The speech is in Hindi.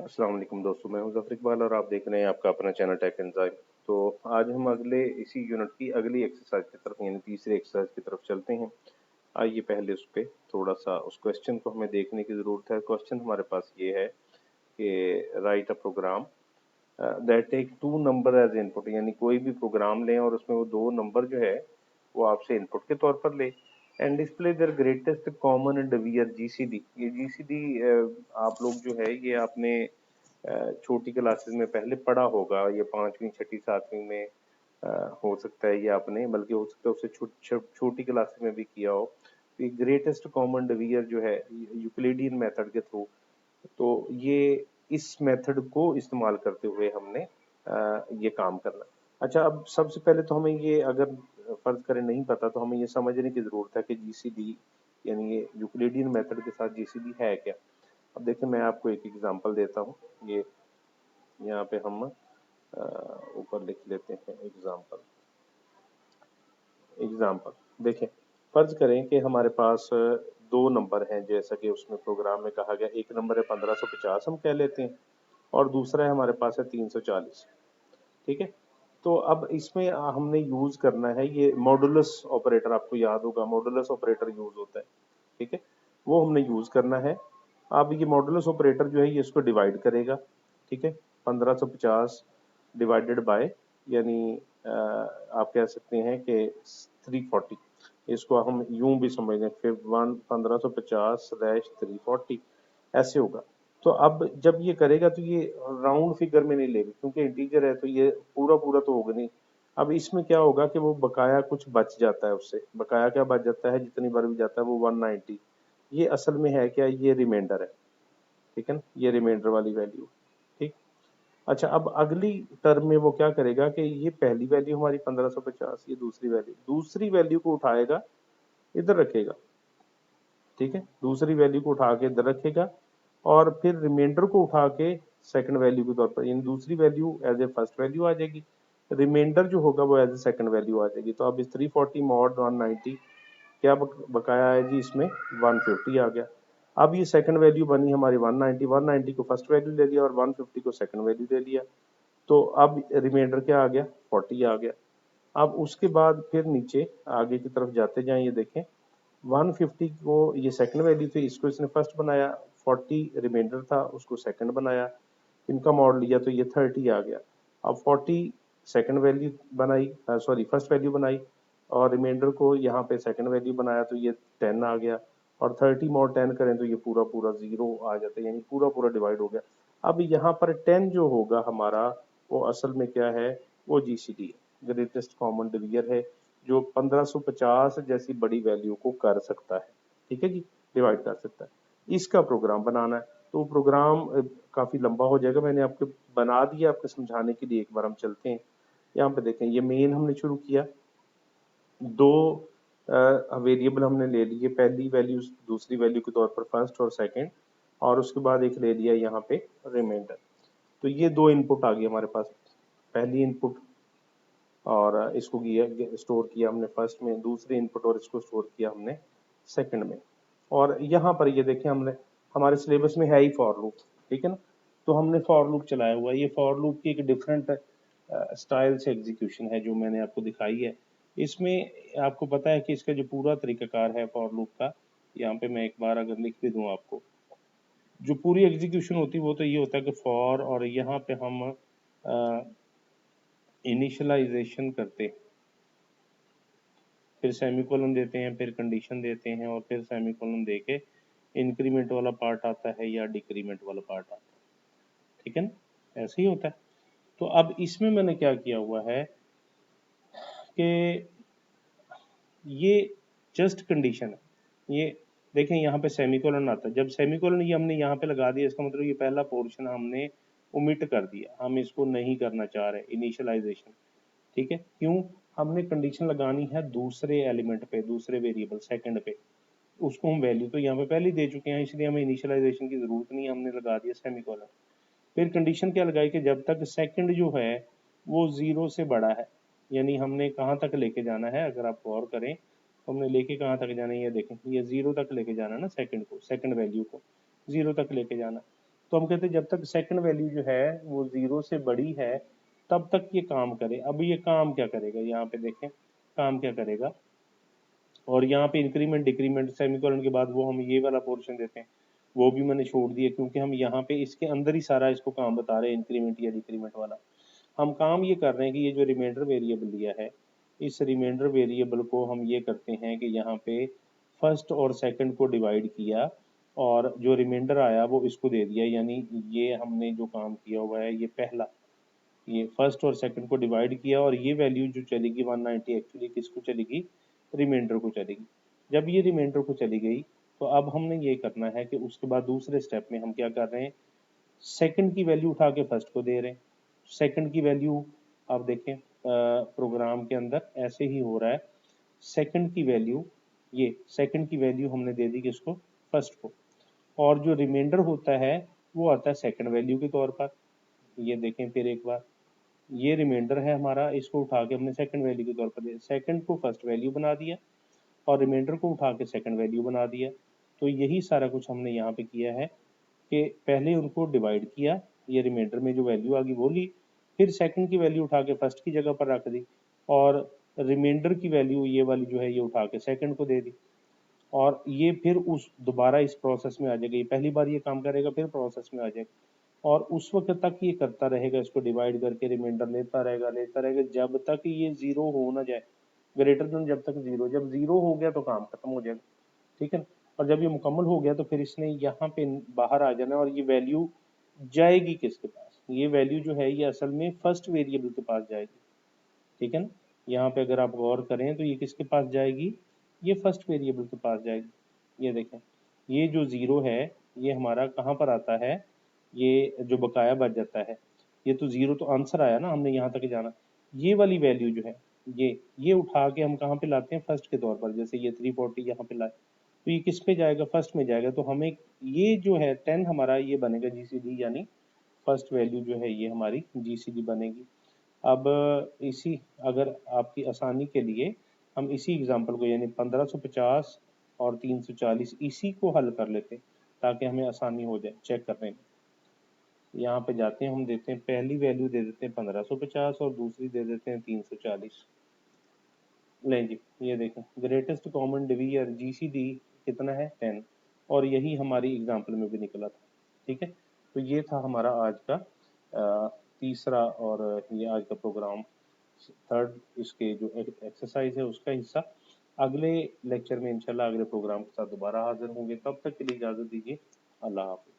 अस्सलाम वालेकुम दोस्तों, मैं हूं ज़फ़र इकबाल और आप देख रहे हैं आपका अपना चैनल टेक एंजाइम। तो आज हम अगले इसी यूनिट की अगली एक्सरसाइज की तरफ यानी तीसरी एक्सरसाइज की तरफ चलते हैं। आइए पहले उस पे थोड़ा सा उस क्वेश्चन को हमें देखने की ज़रूरत है। क्वेश्चन हमारे पास ये है कि write a program that take two number as input, यानी कोई भी प्रोग्राम लें और उसमें वो दो नंबर जो है वो आपसे इनपुट के तौर पर ले and display their greatest common divisor GCD. ये जीसीडी आप लोग जो है ये आपने छोटी क्लासेस में पहले पढ़ा होगा, ये पांचवी छठी सातवीं में हो सकता है ये आपने, बल्कि हो सकता है उससे छोटी क्लासेस में भी किया हो। तो ये ग्रेटेस्ट कॉमन डिवीजर जो है यूक्लिडियन मेथड के थ्रू, तो ये इस मेथड को इस्तेमाल करते हुए हमने ये काम करना। अच्छा, अब सबसे पहले तो हमें ये अगर फर्ज करें नहीं पता तो हमें ये समझने की जरूरत है कि जीसीडी यानी ये यूक्लिडियन मेथड के साथ जीसीडी है क्या। अब देखिए मैं आपको एक एग्जांपल देता हूँ। ये यहाँ पे हम ऊपर लिख लेते हैं एग्जांपल। एग्जांपल देखें, फर्ज करें कि हमारे पास दो नंबर हैं, जैसा कि उसमें प्रोग्राम में कहा गया। एक नंबर है 1550 हम कह लेते हैं, और दूसरा है हमारे पास है 340। ठीक है, तो अब इसमें हमने यूज करना है ये मॉडुलस ऑपरेटर। आपको याद होगा मॉडुलस ऑपरेटर यूज होता है। ठीक है, वो हमने यूज करना है। अब ये मॉडुलस ऑपरेटर जो है ये इसको डिवाइड करेगा। ठीक है, 1550 डिवाइडेड बाय, यानी आप कह सकते हैं कि 340। इसको हम यूं भी समझ लें, फिर 1550/340 ऐसे होगा। तो अब जब ये करेगा तो ये राउंड फिगर में नहीं लेगा, क्योंकि इंटीजर है तो ये पूरा पूरा तो होगा नहीं। अब इसमें क्या होगा कि वो बकाया कुछ बच जाता है, उससे बकाया क्या बच जाता है, जितनी बार भी जाता है वो 190। ये असल में है क्या, ये रिमाइंडर है। ठीक है ना, ये रिमाइंडर वाली वैल्यू। ठीक। अच्छा, अब अगली टर्म में वो क्या करेगा कि ये पहली वैल्यू हमारी 1550, ये दूसरी वैल्यू को उठाएगा, इधर रखेगा। ठीक है, दूसरी वैल्यू को उठा के इधर रखेगा और फिर रिमाइंडर को उठा के सेकंड वैल्यू के तौर पर, यानी दूसरी value as a first value आ जाएगी, रिमाइंडर जो होगा वो एज ए सेकंड वैल्यू आ जाएगी। तो अब इस 340 मॉड 190 क्या बकाया है जी, इसमें 150 आ गया। अब ये सेकंड वैल्यू बनी हमारी 190, 190 को फर्स्ट वैल्यू ले लिया और 150 को सेकंड वैल्यू ले लिया। तो अब रिमाइंडर क्या आ गया, 40 आ गया। अब उसके बाद फिर नीचे आगे की तरफ जाते जाएं, ये देखें 150 को ये सेकंड वैल्यू थी, इसको इसने फर्स्ट बनाया, 40 रिमाइंडर था उसको सेकंड बनाया, इनका मॉड लिया तो ये 30 आ गया। अब 40 सेकंड वैल्यू बनाई, सॉरी फर्स्ट वैल्यू बनाई, और रिमाइंडर को यहाँ पे सेकंड वैल्यू बनाया तो ये 10 आ गया। और 30 मॉड 10 करें तो ये पूरा पूरा जीरो आ जाता है, यानी पूरा पूरा डिवाइड हो गया। अब यहाँ पर 10 जो होगा हमारा, वो असल में क्या है, वो जीसीडी है, ग्रेटेस्ट कॉमन डिवीजर है, जो 1550 जैसी बड़ी वैल्यू को कर सकता है। ठीक है जी, डिवाइड कर सकता है। इसका प्रोग्राम बनाना है, तो प्रोग्राम काफी लंबा हो जाएगा, मैंने आपको बना दिया आपको समझाने के लिए। एक बार हम चलते हैं, यहाँ पे देखें ये मेन हमने शुरू किया, दो वेरिएबल हमने ले लिए, पहली वैल्यू दूसरी वैल्यू के तौर पर फर्स्ट और सेकंड, और उसके बाद एक ले लिया यहाँ पे रिमाइंडर। तो ये दो इनपुट आ गई हमारे पास, पहली इनपुट और इसको स्टोर किया हमने फर्स्ट में, दूसरी इनपुट और इसको स्टोर किया हमने सेकंड में। और यहाँ पर ये देखें हमने, हमारे सिलेबस में है ही फॉर लूप। ठीक है ना, तो हमने फॉर लूप चलाया हुआ है। ये फॉर लूप की एक डिफरेंट स्टाइल से एग्जीक्यूशन है जो मैंने आपको दिखाई है। इसमें आपको पता है कि इसका जो पूरा तरीकाकार है फॉर लूप का, यहाँ पे मैं एक बार अगर लिख भी दूँ आपको, जो पूरी एग्जीक्यूशन होती है वो तो ये होता है कि फॉर, और यहाँ पे हम इनिशियलाइजेशन करते हैं, फिर सेमीकोलन देते हैं, फिर कंडीशन देते हैं, और फिर सेमीकोलन दे के इंक्रीमेंट वाला पार्ट आता है या डिक्रीमेंट वाला पार्ट आता है। ठीक है ना, ऐसे ही होता है। तो अब इसमें मैंने क्या किया हुआ है कि ये जस्ट कंडीशन है। ये देखें यहाँ पे सेमीकोलन आता है, जब सेमीकोलन ये हमने यहाँ पे लगा दिया, इसका मतलब ये पहला पोर्शन हमने ओमिट कर दिया, हम इसको नहीं करना चाह रहे इनिशियलाइजेशन। ठीक है, क्यों, हमने कंडीशन लगानी है दूसरे एलिमेंट पे, दूसरे वेरिएबल सेकंड पे, उसको हम वैल्यू तो यहाँ पे पहले दे चुके हैं, इसलिए हमें इनिशियलाइजेशन की जरूरत नहीं है, हमने लगा दिया सेमीकोलन। फिर कंडीशन क्या लगाई कि जब तक सेकंड जो है वो जीरो से बड़ा है, यानी हमने कहाँ तक लेके जाना है, अगर आप गौर करें तो हमने लेके कहाँ तक जाना है, ये देखें, ये जीरो तक लेके जाना है ना सेकंड को, सेकंड वैल्यू को जीरो तक लेके जाना। तो हम कहते हैं जब तक सेकंड वैल्यू जो है वो 0 से बड़ी है तब तक ये काम करे। अब ये काम क्या करेगा, यहाँ पे देखें काम क्या करेगा। और यहाँ पे इंक्रीमेंट डिक्रीमेंट सेमीकोलन के बाद वो हम ये वाला पोर्शन देते हैं, वो भी मैंने छोड़ दिया क्योंकि हम यहाँ पे इसके अंदर ही सारा इसको काम बता रहे हैं, इंक्रीमेंट या डिक्रीमेंट वाला। हम काम ये कर रहे हैं कि ये जो रिमाइंडर वेरिएबल लिया है, इस रिमाइंडर वेरिएबल को हम ये करते हैं कि यहाँ पे फर्स्ट और सेकंड को डिवाइड किया और जो रिमाइंडर आया वो इसको दे दिया। यानी ये हमने जो काम किया हुआ है ये पहला, ये फर्स्ट और सेकंड को डिवाइड किया और ये वैल्यू जो चलेगी 190 एक्चुअली किसको चलेगी, रिमाइंडर को चलेगी। जब ये रिमाइंडर को चली गई तो अब हमने ये करना है कि उसके बाद दूसरे स्टेप में हम क्या कर रहे हैं, सेकंड की वैल्यू उठा के फर्स्ट को दे रहे हैं। सेकंड की वैल्यू आप देखें प्रोग्राम के अंदर ऐसे ही हो रहा है। सेकंड की वैल्यू, ये सेकंड की वैल्यू हमने दे दी किसको, फर्स्ट को, और जो रिमाइंडर होता है वो आता है सेकंड वैल्यू के तौर पर। ये देखें फिर एक बार, ये रिमाइंडर है हमारा, इसको उठा के हमने सेकंड वैल्यू के तौर पर दिया, सेकंड को फर्स्ट वैल्यू बना दिया और रिमाइंडर को उठा के सेकंड वैल्यू बना दिया। तो यही सारा कुछ हमने यहाँ पे किया है कि पहले उनको डिवाइड किया, ये रिमाइंडर में जो वैल्यू आ गई वो ली, फिर सेकंड की वैल्यू उठा के फर्स्ट की जगह पर रख दी और रिमाइंडर की वैल्यू ये वाली जो है ये उठा के सेकंड को दे दी। और ये फिर उस दोबारा इस प्रोसेस में आ जाएगा, ये पहली बार ये काम करेगा फिर प्रोसेस में आ जाएगा और उस वक्त तक ये करता रहेगा, इसको डिवाइड करके रिमाइंडर लेता रहेगा जब तक ये जीरो हो ना जाए, ग्रेटर देन जब तक जीरो, जब जीरो हो गया तो काम खत्म हो जाएगा, ठीक है ना। और जब ये मुकम्मल हो गया तो फिर इसने यहाँ पे बाहर आ जाना और ये वैल्यू जाएगी किसके पास, ये वैल्यू जो है ये असल में फर्स्ट वेरिएबल के पास जाएगी, ठीक है ना। यहाँ पे अगर आप गौर करें तो ये किसके पास जाएगी, ये फर्स्ट वेरिएबल के पास जाएगी। ये देखें ये जो ज़ीरो है ये हमारा कहाँ पर आता है, ये जो बकाया बच जाता है, ये तो ज़ीरो तो आंसर आया ना, हमने यहाँ तक जाना। ये वाली वैल्यू जो है ये उठा के हम कहाँ पे लाते हैं, फर्स्ट के तौर पर। जैसे ये 340 यहाँ पे लाए तो ये किस पे जाएगा, फर्स्ट में जाएगा। तो हमें ये जो है 10 हमारा ये बनेगा जीसीडी, यानी फर्स्ट वैल्यू जो है ये हमारी जीसीडी बनेगी। अब इसी, अगर आपकी आसानी के लिए हम इसी एग्जांपल को यानी 1550 और 340 इसी को हल कर लेते हैं ताकि हमें आसानी हो जाए चेक करने में। यहाँ पे जाते हैं, हम देते हैं पहली वैल्यू दे देते हैं 1550 और दूसरी दे देते हैं 340। लें जी, ये देखें ग्रेटेस्ट कॉमन डिवीजर जीसीडी कितना है, 10, और यही हमारी एग्जांपल में भी निकला था, ठीक है। तो ये था हमारा आज का तीसरा और ये आज का प्रोग्राम, थर्ड इसके जो एक्सरसाइज है उसका हिस्सा। अगले लेक्चर में इंशाल्लाह अगले प्रोग्राम के साथ दोबारा हाजिर होंगे, तब तक के लिए इजाज़त दीजिए, अल्लाह हाफ़िज़।